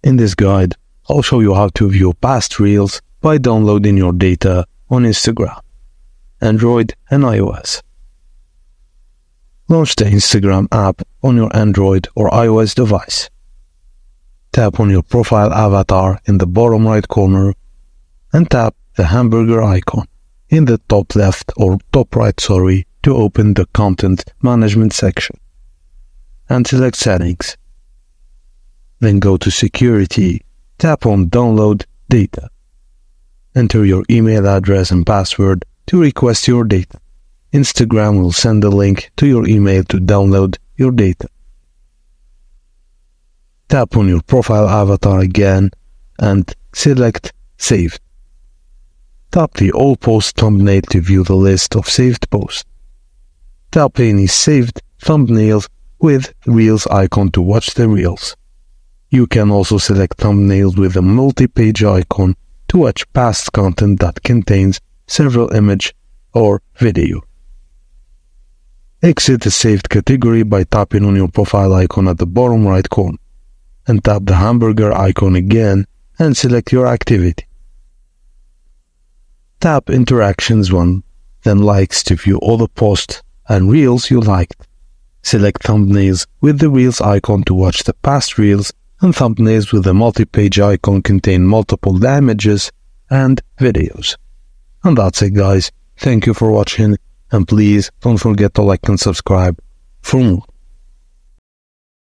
In this guide, I'll show you how to view past Reels by downloading your data on Instagram, Android and iOS. Launch the Instagram app on your Android or iOS device. Tap on your profile avatar in the bottom right corner and tap the hamburger icon in the top left or top right, to open the content management section, and select settings. Then go to security, tap on download data. Enter your email address and password to request your data. Instagram will send a link to your email to download your data. Tap on your profile avatar again and select Save. Tap the All Post thumbnail to view the list of saved posts. Tap any saved thumbnails with Reels icon to watch the Reels. You can also select thumbnails with a multi-page icon to watch past content that contains several images or video. Exit the saved category by tapping on your profile icon at the bottom right corner, and tap the hamburger icon again and select your activity. Tap Interactions 1, then Likes to view all the posts and Reels you liked. Select thumbnails with the Reels icon to watch the past Reels, and thumbnails with the multi-page icon contain multiple images and videos. And that's it, guys. Thank you for watching, and please don't forget to like and subscribe for more.